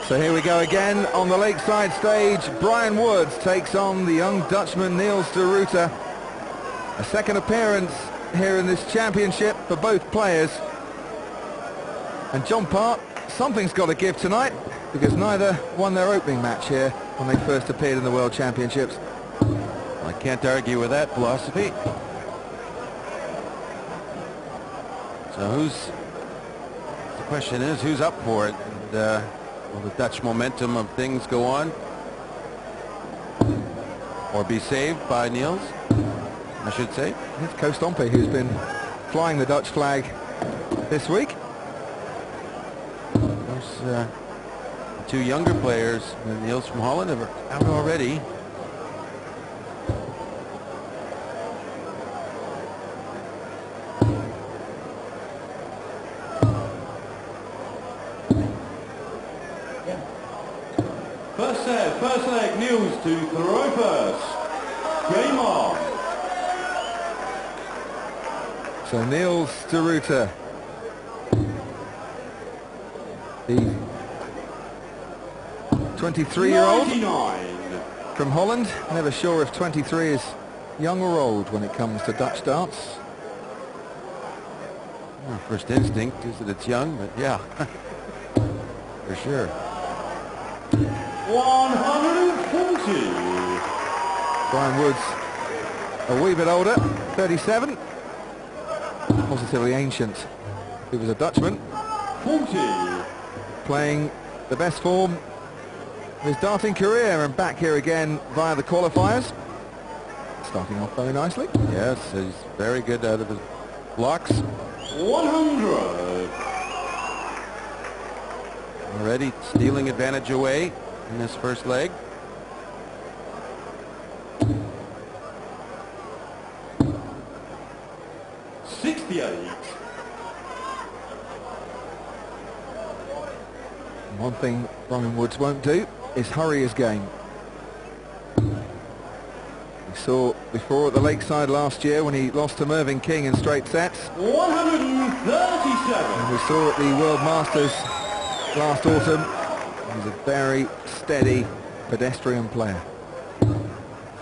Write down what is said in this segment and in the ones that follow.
So here we go again on the lakeside stage. Brian Woods takes on the young Dutchman Niels de Ruiter. A second appearance here in this championship for both players. And John Park, something's got to give tonight, because neither won their opening match here when they first appeared in the World Championships. I can't argue with that philosophy. So the question is, who's up for it? And, will the Dutch momentum of things go on? Or be saved by Niels, I should say? It's Koostompe who's been flying the Dutch flag this week. Those two younger players, Niels from Holland, are out already. First set, first leg, Niels to Ruiter. Game on. So Niels de Ruiter, the 23-year-old from Holland. Never sure if 23 is young or old when it comes to Dutch darts. Well, first instinct is that it's young, but yeah, for sure. 140. Brian Woods, a wee bit older, 37. Positively ancient. He was a Dutchman. 40. Playing the best form of his darting career, and back here again via the qualifiers. Starting off very nicely. Yes, he's very good out of his blocks. 100. Already stealing advantage away in this first leg. One thing Brian Woods won't do is hurry his game. We saw before at the Lakeside last year when he lost to Mervyn King in straight sets. 137. And we saw at the World Masters last autumn. He's a very steady pedestrian player.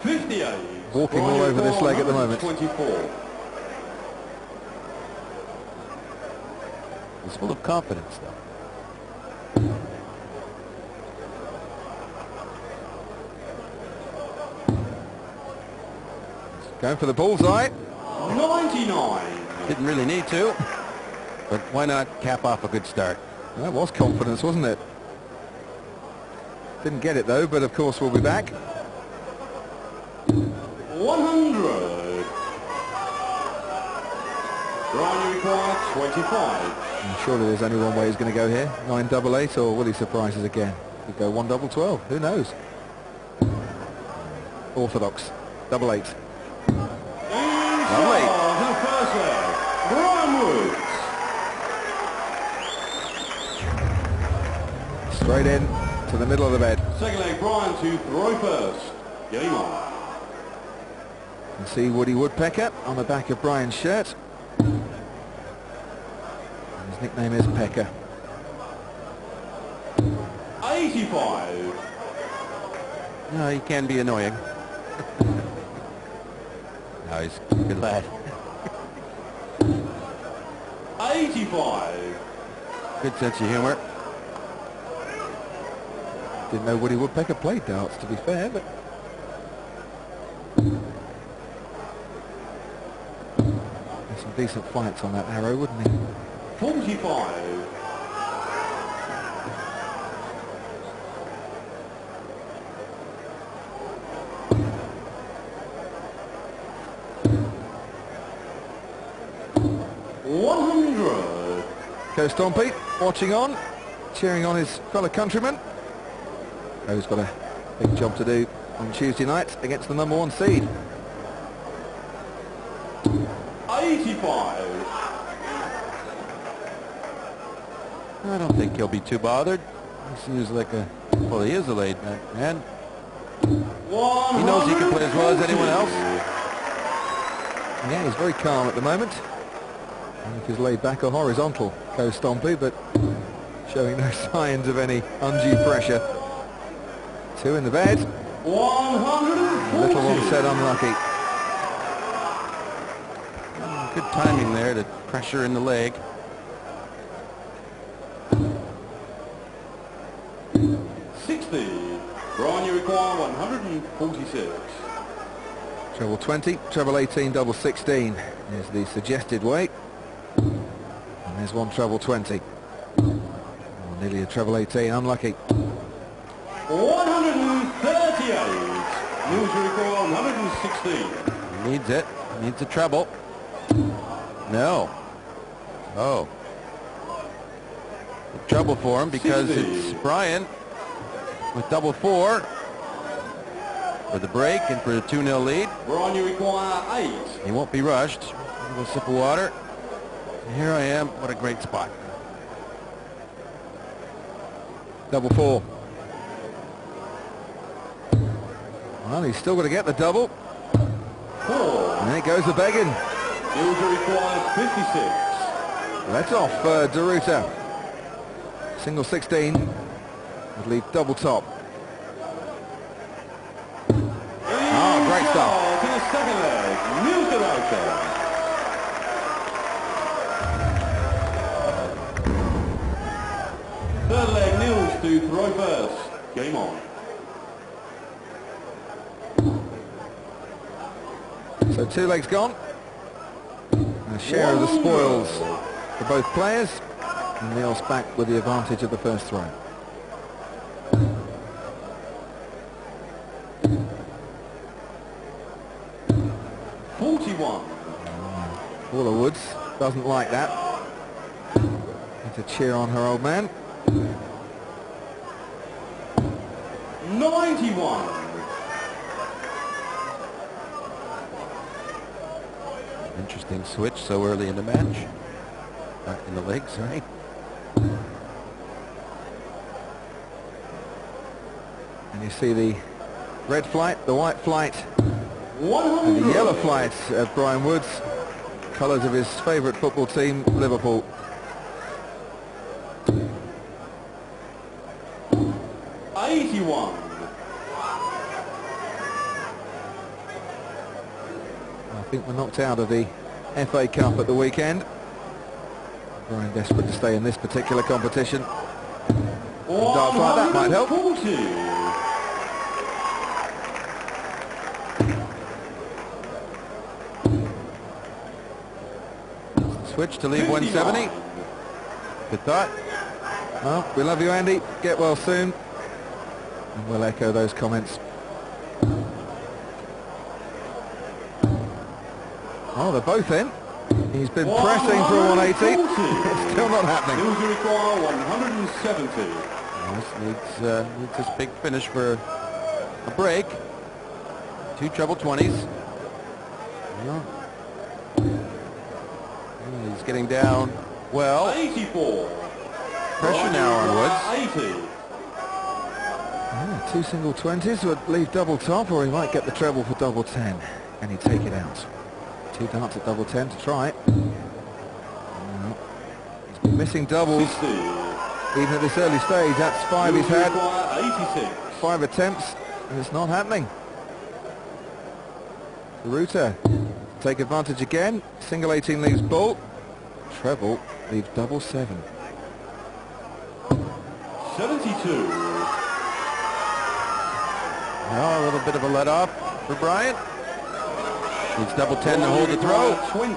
58. Walking all over this leg at the moment. 24. He's full of confidence, though. Going for the bullseye. 99. Didn't really need to, but why not cap off a good start? That was confidence, wasn't it? Didn't get it though, but of course we'll be back. 100. Brian required 25. And surely there's only one way he's going to go here. 9-8-8, or will he surprise us again? He'll go 1-12. Who knows? Orthodox. 8-8. Lovely. The first leg, Brian Woods. Straight in to the middle of the bed. Second leg, Brian to throw first. Game on. You can see Woody Woodpecker on the back of Brian's shirt. His nickname is Pecker. 85. No, he can be annoying. No, he's a good lad. 85. Good sense of humor. Didn't know Woody Woodpecker played darts, to be fair, but there's some decent flights on that arrow, wouldn't he? 45. Koostompe watching on, cheering on his fellow countrymen. He's got a big job to do on Tuesday night against the #1 seed. 85. I don't think he'll be too bothered. He seems like well, he is a laid-back man. He knows he can play as well as anyone else. Yeah, he's very calm at the moment. I don't know if he's laid back or horizontal, Koostompe, but showing no signs of any undue pressure. 2 in the bed. 140. Little one said unlucky. Good timing there to pressure in the leg. 60. Brian, you require 146. Treble 20, treble 18, double 16 is the suggested weight. And there's one treble 20. Oh, nearly a treble 18, unlucky. 138. News, you require 116. Needs it. Needs a treble. No. Oh. Trouble for him because 60. it's Brian with double 4 for the break and for the 2-0 lead. Brian, you require 8. He won't be rushed. A little sip of water. And here I am. What a great spot. Double 4. Well, he's still got to get the double. 4. And then it goes the begging. News, you require 56. That's off de Ruiter. Single 16 would leave double top. Oh, great stuff. To the second leg, News to Ruiter. Third leg, Niels to throw first. Game on. So 2 legs gone. A share of the spoils for both players. And Niels back with the advantage of the first throw. Paula Woods doesn't like that. Need to cheer on her old man. 91. Interesting switch so early in the match. In the leg, sorry. And you see the red flight, the white flight, 100. and the yellow flight of Brian Woods. Colours of his favourite football team, Liverpool. '81. I think we're knocked out of the FA Cup at the weekend. Brian desperate to stay in this particular competition. Darts like that might help. 140. Switch to leave 170. Good thought. Well, we love you, Andy. Get well soon. And we'll echo those comments. Oh, they're both in. He's been pressing for a 180. It's still not happening. News to require 170. This needs this big finish for a break. 2 treble 20s. Yeah. He's getting down well. 84. Pressure now on Woods. 80. Yeah, 2 single 20s would leave double top, or he might get the treble for double 10. Can he take it out? 2 darts at double 10 to try it. No. He's been missing doubles. 60. Even at this early stage. That's 5 he's had. 86. 5 attempts, and it's not happening. Ruiter take advantage again. Single 18 leaves ball. Treble leaves double 7. 72. Now a little bit of a let off for Bryant. Needs double 10 to hold the throw. 20.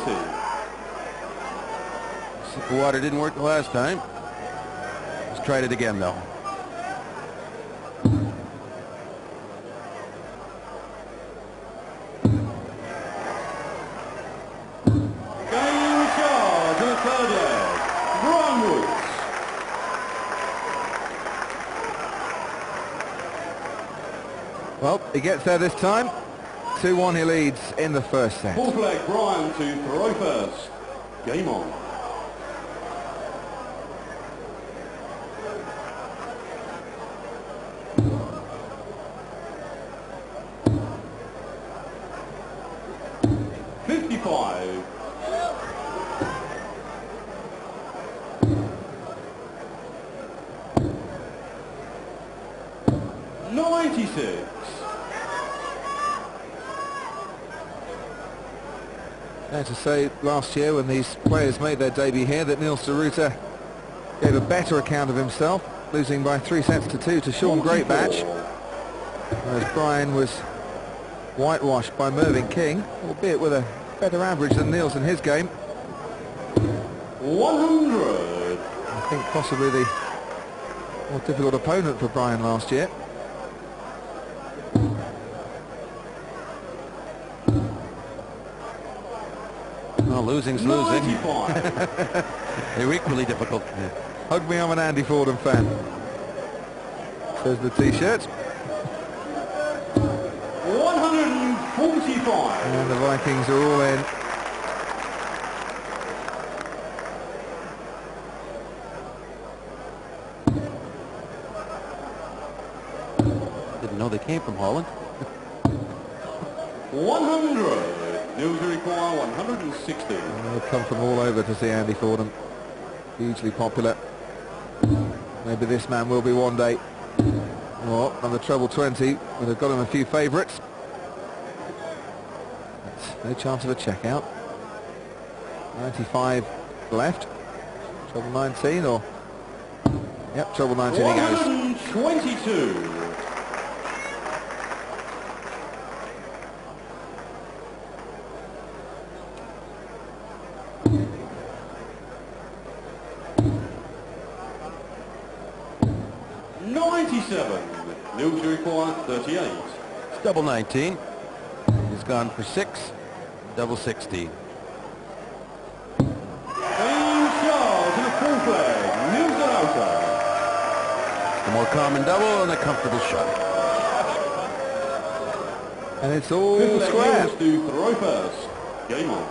Sip of water didn't work the last time. Let's try it again though. Game charge in the third leg. Brian Woods. Well, he gets there this time. 2-1 he leads in the first set. Fourth leg, Brian to throw first. Game on. 86. Fair to say, last year when these players made their debut here, that Niels de Ruiter gave a better account of himself, losing by 3-2 to Sean Greatbatch, whereas Brian was whitewashed by Mervyn King, albeit with a better average than Niels in his game. 100. I think possibly the more difficult opponent for Brian last year. Well, losing's losing. 95. They're equally difficult. Hug me, I'm an Andy Fordham fan. There's the t-shirt. 145. And the Vikings are all in. Didn't know they came from Holland. 100. News require 160. They've come from all over to see Andy Fordham. Hugely popular. Maybe this man will be one day. Or on the treble 20, would have got him a few favourites. No chance of a checkout. 95 left. Treble 19 or... Yep, treble 19 he goes. 122. News require 38. It's double 19. He's gone for 6. Double 16. Charles in a full flag. News and Ruiter. A more common double and a comfortable shot. And it's all Fifth leg square. News to throw first. Game on.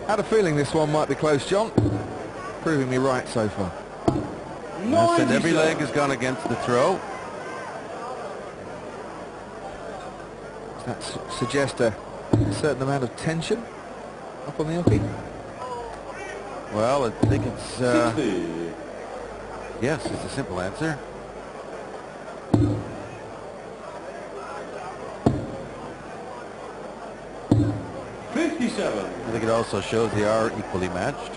Had a feeling this one might be close, John. Proving me right so far. Yes, and every leg has gone against the throw. Does that suggest a certain amount of tension up on the hockey? Well, I think it's... 60. yes, it's a simple answer. I think it also shows they are equally matched.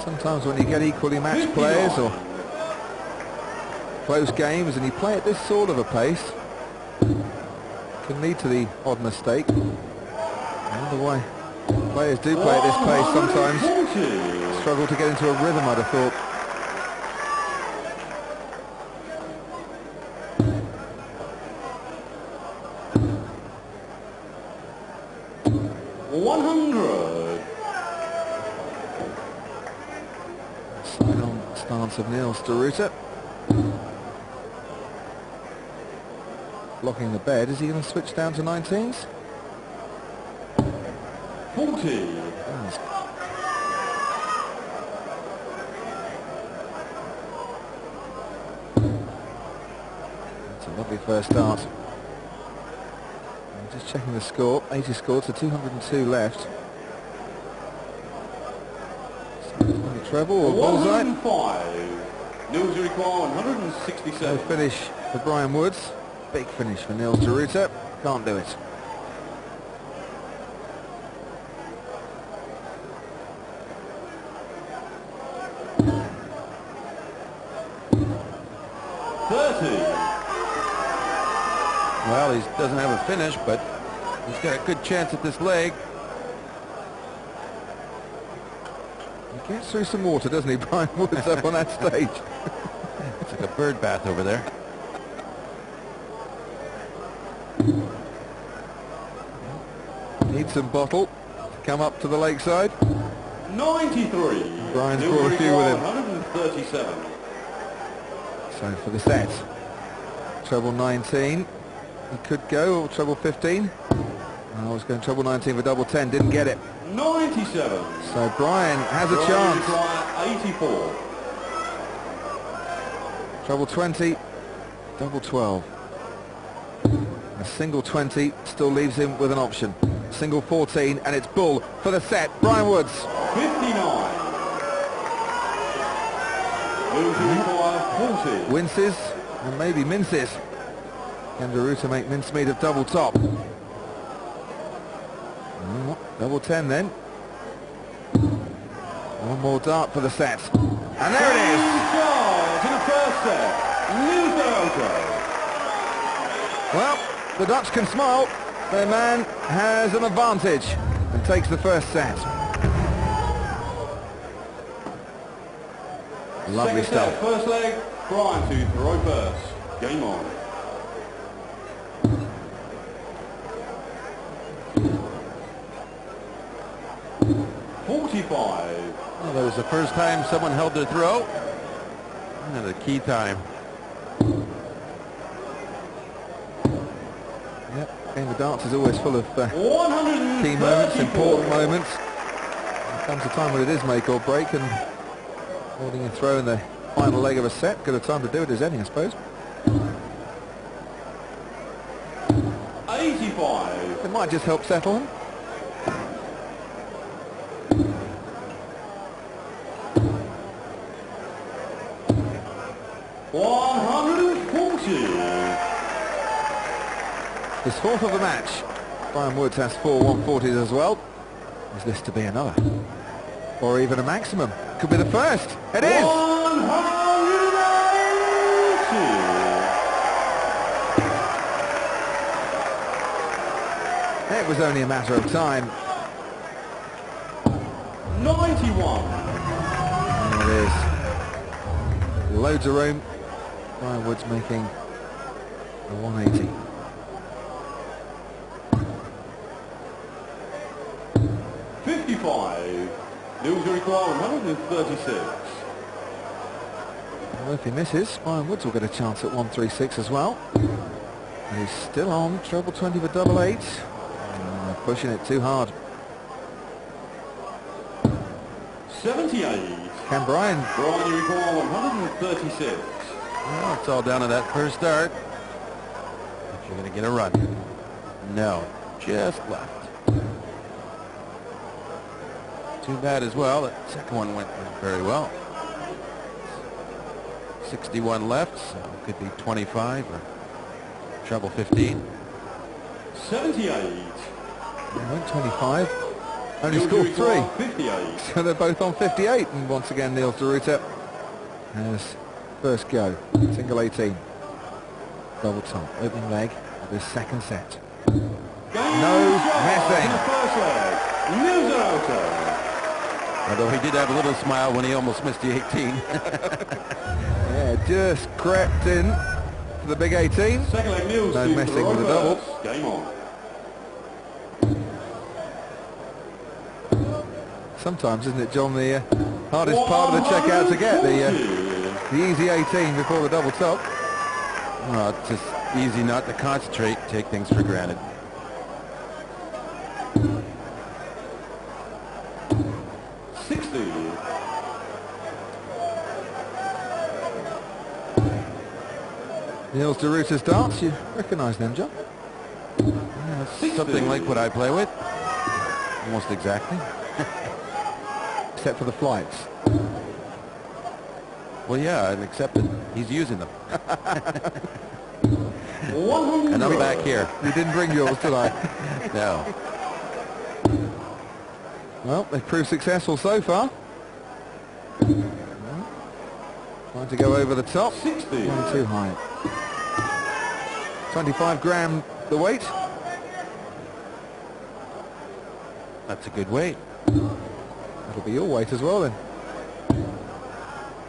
Sometimes when you get equally matched players or close games and you play at this sort of a pace, it can lead to the odd mistake. I wonder why players do play at this pace sometimes. Struggle to get into a rhythm, I'd have thought. Stance of Niels de Ruiter. Blocking the bed. Is he going to switch down to 19s? 40. That's a lovely first start. I'm just checking the score. 80 scored to 202 left. Treble or bullseye. 105. Niels require 167. No finish for Brian Woods. Big finish for Niels de Ruiter. Can't do it. Well, he doesn't have a finish, but he's got a good chance at this leg. He gets through some water, doesn't he, Brian Woods, up on that stage? It's like a bird bath over there. Needs some bottle to come up to the lakeside. 93. Brian's brought a few with him. 137. So for the set, treble 19. He could go, or treble 15. I was going treble 19 for double 10, didn't get it. 97. So Brian has a chance. 84. Treble 20, double 12. A single 20 still leaves him with an option. single 14, and it's bull for the set. Brian Woods. 59. Losing require 40. Winces and maybe minces. Can the Ruiter make mincemeat of double top? Double 10 then. One more dart for the set. And there it is. In the first set. Well, the Dutch can smile. Their man has an advantage and takes the first set. Lovely Second stuff. set, first leg, Brian to throw first. Game on. Well, that was the first time someone held their throw. And a key time. Yep, game of darts is always full of key moments, important moments. There comes a time when it is make or break, and holding a throw in the final leg of a set, good a time to do it as any, I suppose. 85. It might just help settle him. His fourth of the match. Brian Woods has 4 140s as well. Is this to be another? Or even a maximum? Could be the first. It is! 180. It was only a matter of time. 91. There it is. Loads of room. Brian Woods making a 180. 55. Nils require 136. Well, if he misses, Brian Woods will get a chance at 136 as well. And he's still on treble 20 for double 8. Pushing it too hard. 78. Can Brian? Brian, you require 136. Well, it's all down to that first dart. If you're going to get a run. No, just left. Too bad as well. That second one went very well. 61 left, so it could be 25 or treble 15. 78. He went 25. Only scored 3. 58. So they're both on 58. And once again, Niels de Ruiter has first go. Single 18. Double top. Opening leg of his second set. No messing. First leg. Niels de Ruiter. Although he did have a little smile when he almost missed the 18. Yeah, just crept in for the big 18. Second leg, Niels. No messing with the double. Game on. Sometimes, isn't it, John, the hardest part of the checkout to get, the easy 18 before the double top. Well, it's just easy not to concentrate, take things for granted. Niels de Ruiter's darts, you recognise them, John? Yeah, something like what I play with. Almost exactly. Except for the flights. Well, yeah, and except that he's using them. And I'm back here. You didn't bring yours, did I? No. Well, they've proved successful so far. Trying to go over the top. 60. Going too high. 25 gram the weight. That's a good weight. That'll be your weight as well then.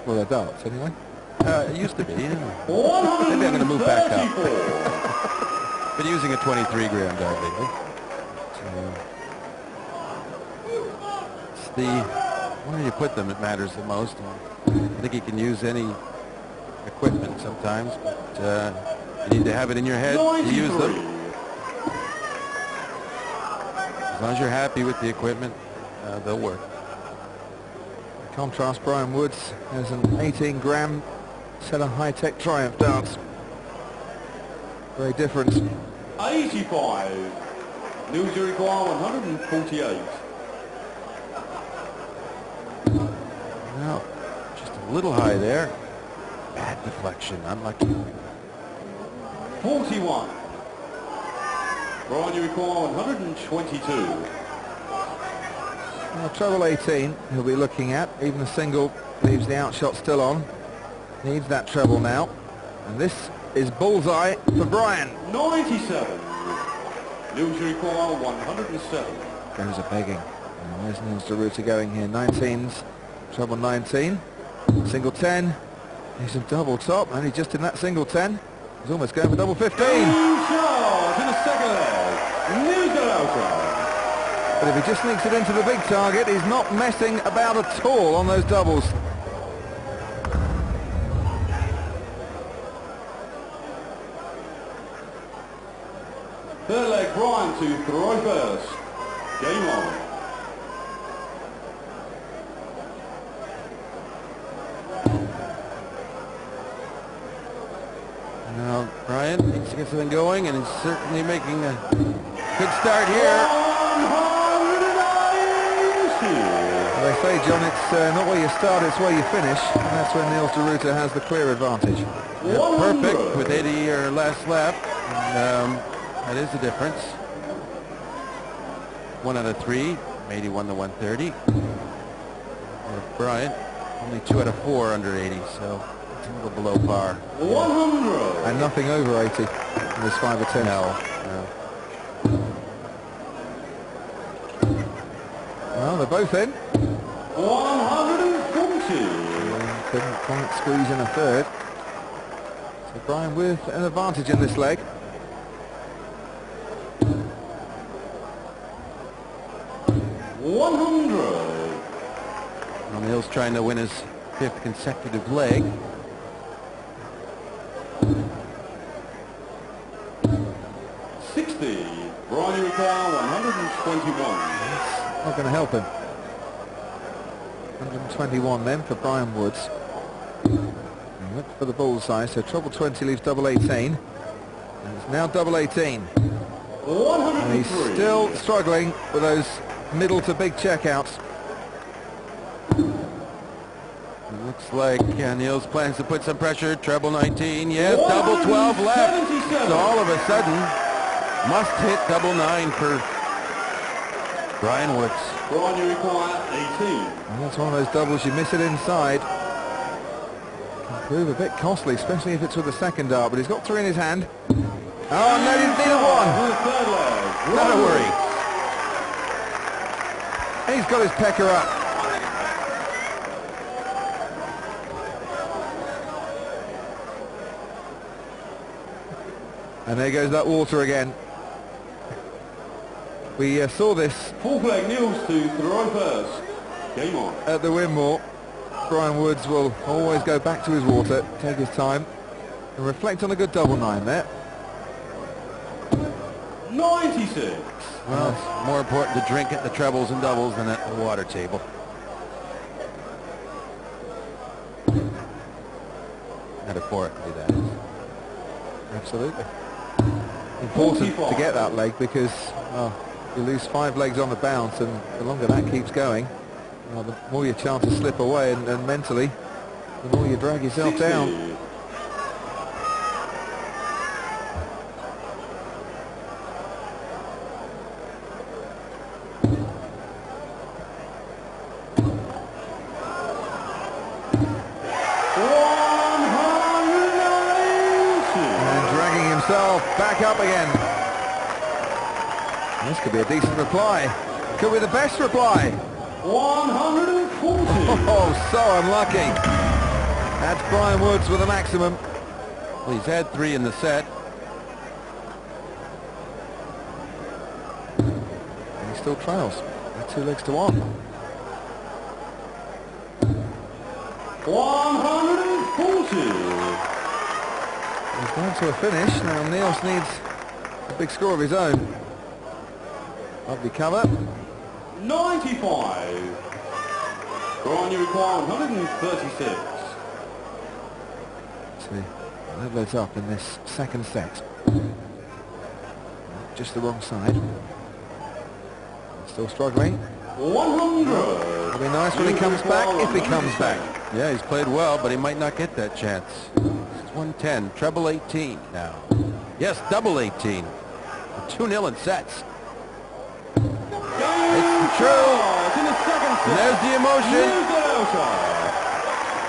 Well, they're darts anyway. It used to be, yeah. Maybe I'm going to move back up. Been using a 23 gram dart lately. It's the where you put them that matters the most. I think you can use any equipment sometimes, but you need to have it in your head to use them. As long as you're happy with the equipment, they'll work. In contrast, Brian Woods has an 18 gram set of high-tech Triumph darts. Very different. 85. News you require 148. Well, just a little high there. Bad deflection, unlucky. 41. Brian, you require 122. Well, treble 18 he'll be looking at. Even a single leaves the outshot still on. Needs that treble now. And this is bullseye for Brian. 97. News you require 107. Goes a begging. And where's Niels de Ruiter going here? 19s, treble 19. Single 10. He's a double top, and he's just in that single 10. He's almost going for double 15. Charge in the second leg. News de Ruiter. But if he just sneaks it into the big target, he's not messing about at all on those doubles. Third leg, Brian to throw first. Game on. Now, Brian needs to get something going, and he's certainly making a good start here. 190. They say, John, it's not where you start, it's where you finish. And that's when Niels de Ruiter has the clear advantage. Yeah, perfect with 80 or less left. And, that is the difference. 1 out of 3, 81 to 130. Brian, only 2 out of 4 under 80, so it's a little below par. 100. And nothing over 80 in this 5 or 10. No. Well, they're both in. 140. Couldn't quite squeeze in a third. So Brian with an advantage in this leg. 100. Well, Niels trying to win his 5th consecutive leg. Brian Ruiter, 121. Not going to help him. 121 then for Brian Woods. He looked for the bullseye, so treble 20 leaves double 18. And it's now double 18. 103. And he's still struggling with those middle to big checkouts. It looks like Niels plans to put some pressure. Treble 19, yes, double 12 left. So all of a sudden, must hit double 9 for Brian Woods. Brian, you require 18. And that's one of those doubles, you miss it inside. Can prove a bit costly, especially if it's with the second dart, but he's got 3 in his hand. Oh, no, he's neither one. Third leg. Not a worry. He's got his pecker up. And there goes that water again. We saw this Full flag Niels to throw first. Game on. at the Winmore. Brian Woods will always go back to his water, take his time, and reflect on a good double 9 there. 96. Well, it's more important to drink at the trebles and doubles than at the water table. Metaphorically, that is. Absolutely. Important 45. to get that leg because you lose 5 legs on the bounce, and the longer that keeps going, the more your chances slip away, and mentally, the more you drag yourself 60. down. Back up again. This could be a decent reply. Could be the best reply. 140. Oh, so unlucky. That's Brian Woods with a maximum. Well, he's had 3 in the set. And he still trails. 2 legs to 1. 140. He's going to a finish. Now Niels needs a big score of his own. Lovely cover. 95. Brian, you require 136. So level it up in this second set. Just the wrong side. Still struggling. 100. It'll be nice when he comes back, if he comes back. Yeah, he's played well, but he might not get that chance. It's 110, treble 18 now. Yes, double 18. 2-0 in sets. It's true. And there's the emotion.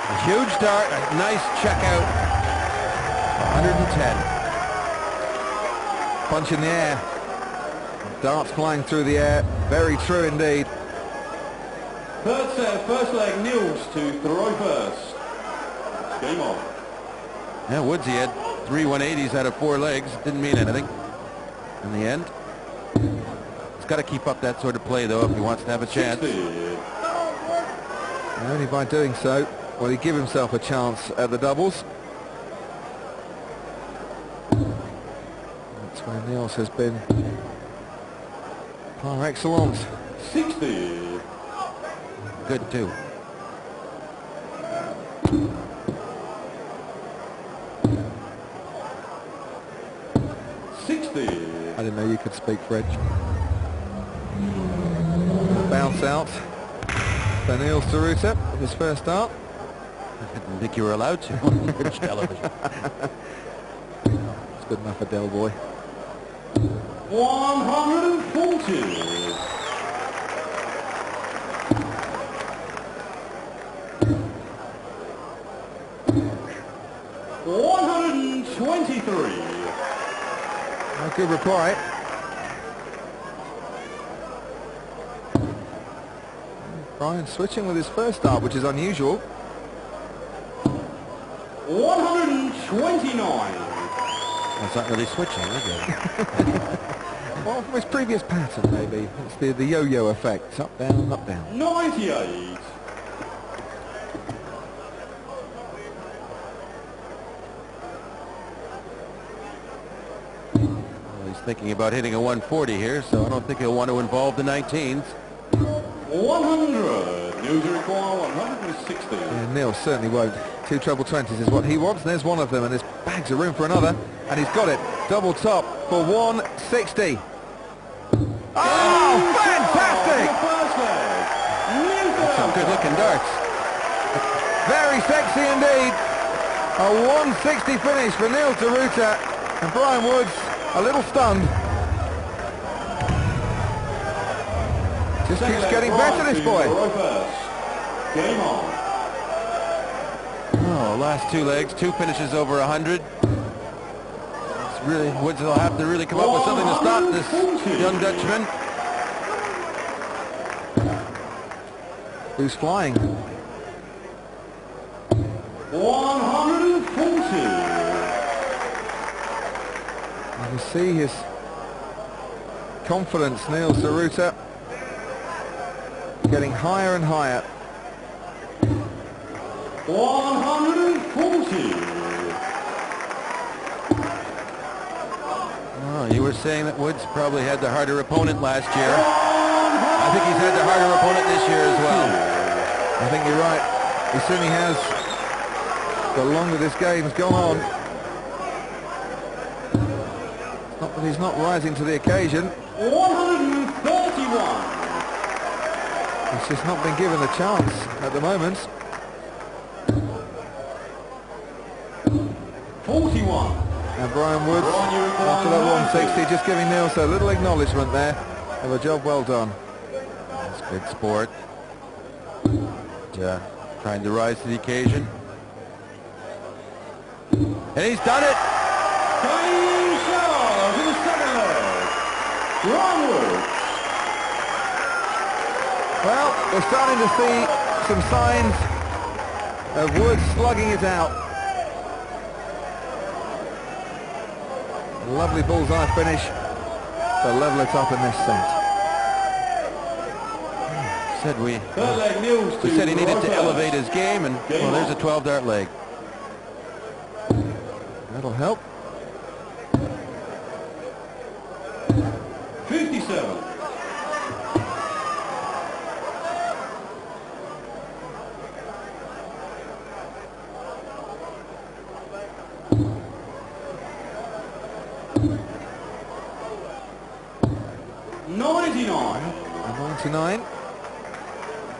A huge dart, a nice check out. 110. Punch in the air. Darts flying through the air. Very true indeed. Third set, first leg, Niels to throw first. Game on. Yeah, Woodsy had 3 180s out of 4 legs. Didn't mean anything in the end. He's got to keep up that sort of play, though, if he wants to have a chance. 60. And only by doing so will he give himself a chance at the doubles. That's where Niels has been par excellence. 60. Good, too. I didn't know you could speak French. Bounce out. So Niels to Ruiter with his first start. I didn't think you were allowed to on British television. It's good enough for Del Boy. 140. 123. A good reply. Brian switching with his first start, which is unusual. 129. That's not really switching, is it? Well, from his previous pattern, maybe. It's the yo-yo effect. Up, down, up, down. 98. Thinking about hitting a 140 here, so I don't think he'll want to involve the 19s. 100. Niels require 160. Yeah, Niels certainly won't. 2 treble 20s is what he wants, and there's one of them, and there's bags of room for another, and he's got it. Double top for 160. Oh, fantastic! That's some good-looking darts. Very sexy indeed. A 160 finish for Niels de Ruiter, and Brian Woods a little stunned. Just keeps getting better, this boy. Game on. Oh, last 2 legs, 2 finishes over 100. It's really, Woods will have to really come up with something to stop this young Dutchman. Who's flying? 140. You can see his confidence, Niels de Ruiter, getting higher and higher. 140. Oh, you were saying that Woods probably had the harder opponent last year. I think he's had the harder opponent this year as well. I think you're right. He certainly has. The longer this game's gone on. Not that he's not rising to the occasion. 131. He's just not been given a chance at the moment. 41. And Brian Woods, after that 160, just giving Niels a little acknowledgement there of a job well done. That's good sport. Trying to rise to the occasion. And he's done it! Game shot to the second leg. Brian Woods. Well, we're starting to see some signs of Woods slugging it out. Lovely bullseye finish to level it up in this set. Said we Third leg, Niels to said he needed to Ruiter. elevate his game, and well, there's a 12-dart leg. That'll help. 57. 99.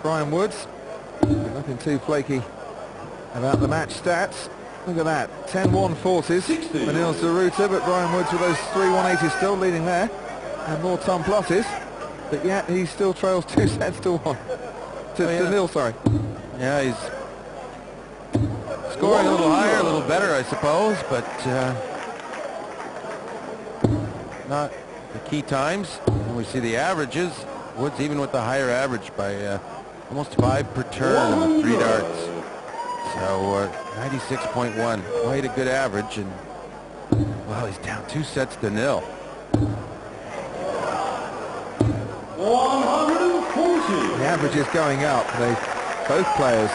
Brian Woods, nothing too flaky about the match stats. Look at that, 10 140s for Niels de Ruiter, but Brian Woods with those 3 180s still leading there, and more ton pluses, but yet he still trails 2 sets to 1. To nil, sorry. Yeah, he's scoring a little higher, a little better, I suppose, but not the key times. When we see the averages, Woods even with the higher average by almost 5 per turn on the 3 darts. So 96.1, quite a good average, and well, he's down 2 sets to 0. 140. The average is going up. Both players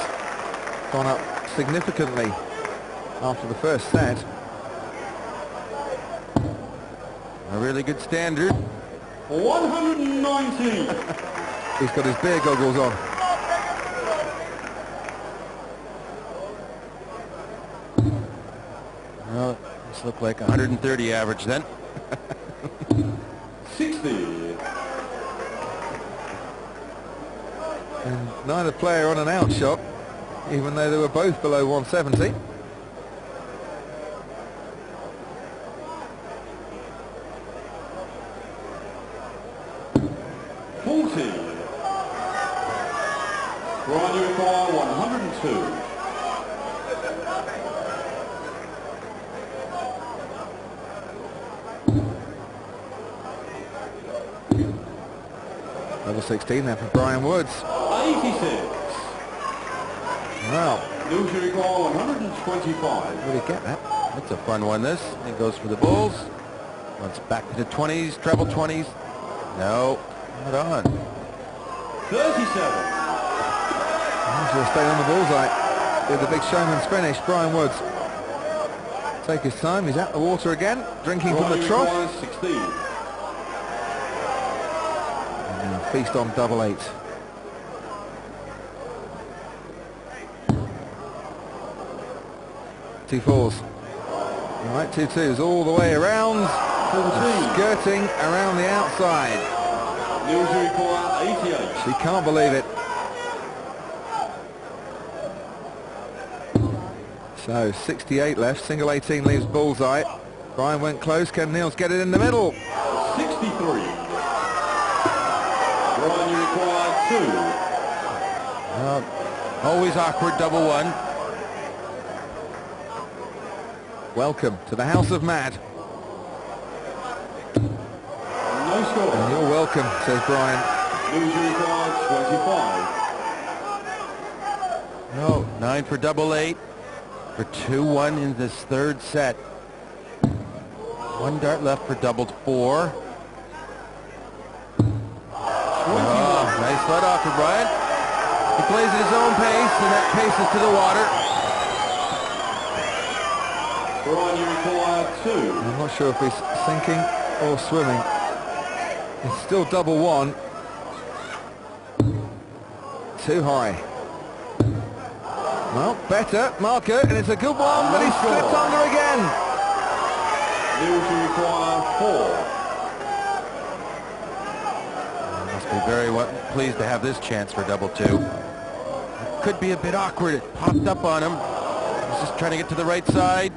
gone up significantly after the first set. A really good standard. 119. He's got his beer goggles on. Well, this looked like 130 average then. 60. And neither player on an out shot, even though they were both below 170. Brian, you require 102. Level 16 there for Brian Woods. 86. Well, Niels, you require 125. where did he get that? That's a fun one, this. He goes for the bulls. Once back to the 20s, treble 20s. No, not on. 37. Should have stayed on the bullseye with the big showman's finish. Brian Woods. Take his time. He's at the water again, drinking from the trough. 16. And feast on double 8. Two fours. All right, 2 2s all the way around. 14. Skirting around the outside. Niels, you require 88. She can't believe it. So 68 left, single 18 leaves bullseye. Brian went close, can Niels get it in the middle? 63. Brian, you require 2. Always awkward, double 1. Welcome to the House of Mad. No score. And you're welcome, says Brian. Loser required 25. No, 9 for double 8 for 2-1 in this third set. 1 dart left for double 4. Oh, nice let off for Brian. He plays at his own pace, and that pace is to the water. Brian, you require 2. I'm not sure if he's sinking or swimming. It's still double 1. Too high. Well, better marker, and it's a good one, but he's slipped under again. Loser require 4. Must be very pleased to have this chance for double 2. It could be a bit awkward. It popped up on him. He's just trying to get to the right side.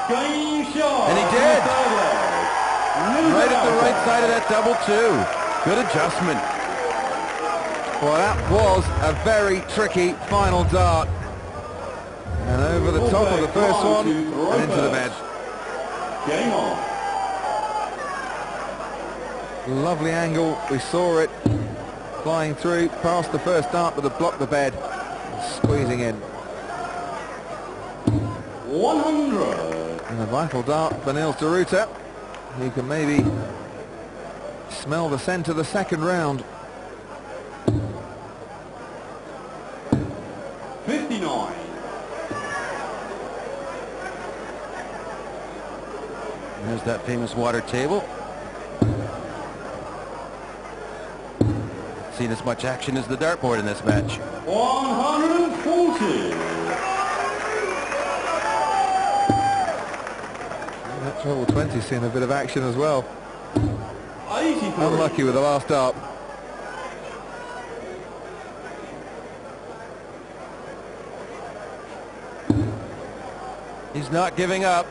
Game shot. And he did. Right at the right side of that double 2. Good adjustment. Well, that was a very tricky final dart. And over the top of the first one and into the bed. Game on. Lovely angle. We saw it flying through past the first dart, but it blocked the bed. Squeezing in. 100. And a vital dart for Niels de Ruiter. He can maybe smell the scent of the second round. 59. There's that famous water table. Seen as much action as the dartboard in this match. 140. That treble 20's seen a bit of action as well. 83. Unlucky with the last dart. He's not giving up.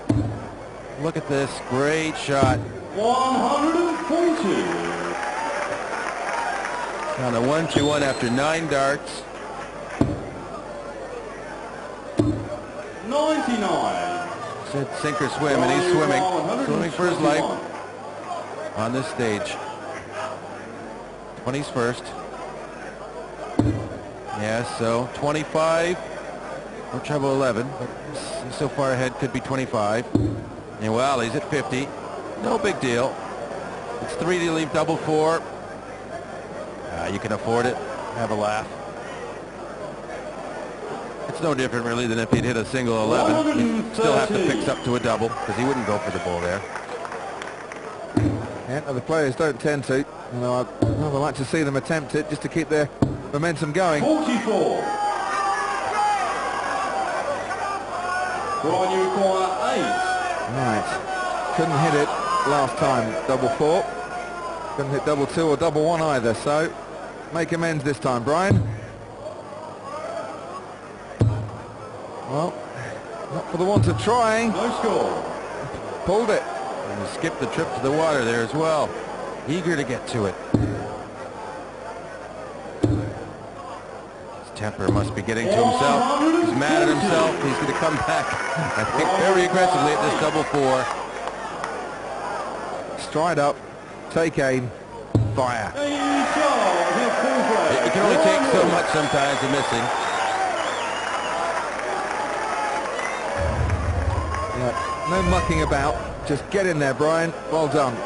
Look at this. Great shot. 140. On a 1-2-1 after 9 darts. 99. Said sink or swim, and he's swimming for his life on this stage. 20s first. Yeah, so 25 or treble 11, but he's so far ahead, could be 25. And well, he's at 50. No big deal. It's 3 to leave double 4. You can afford it. Have a laugh. It's no different really than if he'd hit a single 11. He'd still have to fix up to a double because he wouldn't go for the ball there. Yeah, other players don't tend to. You know, I'd rather like to see them attempt it just to keep their momentum going. 44. Brian, you require 8. Right. Couldn't hit it last time, double 4. Couldn't hit double 2 or double 1 either, so make amends this time, Brian. Well, not for the want of trying. No score. Pulled it. And he skipped the trip to the water there as well. Eager to get to it. His temper must be getting to himself. He's mad at himself. He's going to come back, I think, very aggressively at this double 4. Stride up, take aim, fire. You can only take so much sometimes of missing. Yeah, no mucking about. Just get in there, Brian. Well done.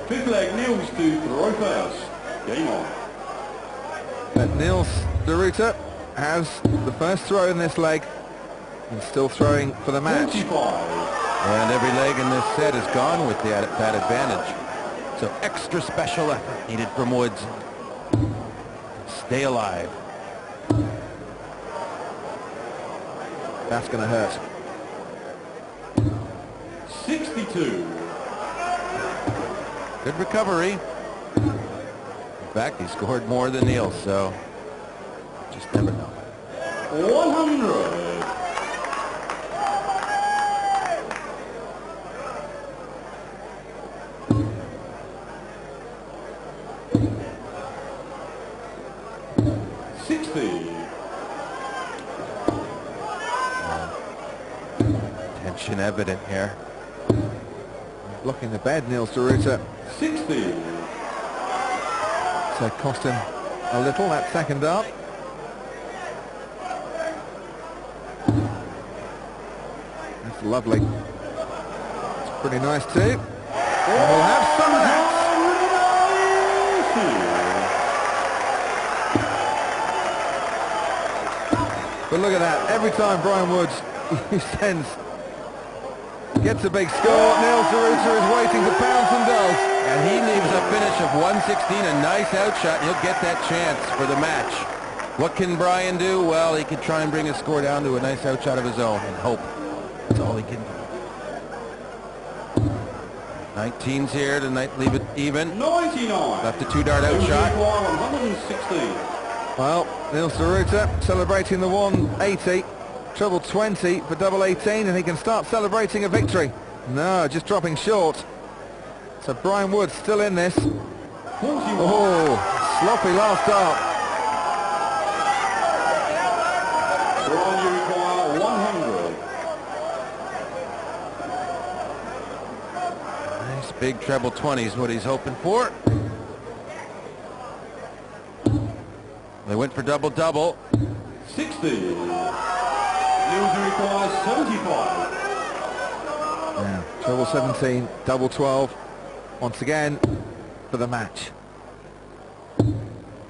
Fifth leg, Niels to throw first. Game on. But Niels de Ruiter has the first throw in this leg and still throwing for the match. 45. And every leg in this set is gone with that advantage. So extra special effort needed from Woods. Stay alive. That's going to hurt. 62. Good recovery. In fact, he scored more than Niels, so just never know. 100. Tension evident here. Blocking the bed, Niels de Ruiter. 60. So cost him a little, that second dart. That's lovely. It's pretty nice too. And we'll have some of that. But look at that. Every time Brian Woods gets a big score, Niels de Ruiter is waiting to pounce and does. And he leaves a finish of 116, a nice outshot. He'll get that chance for the match. What can Brian do? Well, he could try and bring his score down to a nice outshot of his own and hope. That's all he can do. 19's here to leave it even. 99. Left a 2-dart outshot. 116. Well, Niels de Ruiter celebrating the 180. Treble 20 for double 18, and he can start celebrating a victory. No, just dropping short. So Brian Woods still in this. 41. Oh, sloppy last dart. Brian, you require 100. Nice big treble 20 is what he's hoping for. They went for double-double. 60. Niels requires 75. Yeah, treble 17, double 12. Once again, for the match.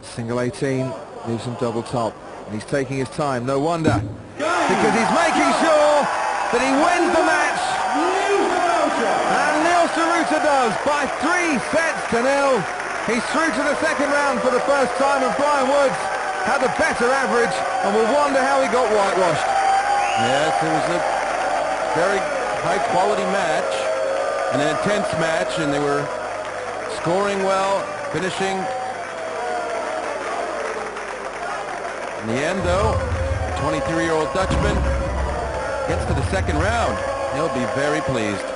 Single 18, leaves him double top. And he's taking his time, no wonder. Because he's making sure that he wins the match. And Niels de Ruiter does by 3 sets to 0. He's through to the second round for the first time, and Brian Woods had a better average, and we'll wonder how he got whitewashed. Yes, it was a very high-quality match, an intense match, and they were scoring well, finishing. In the end, though, the 23-year-old Dutchman Gets to the second round. He'll be very pleased.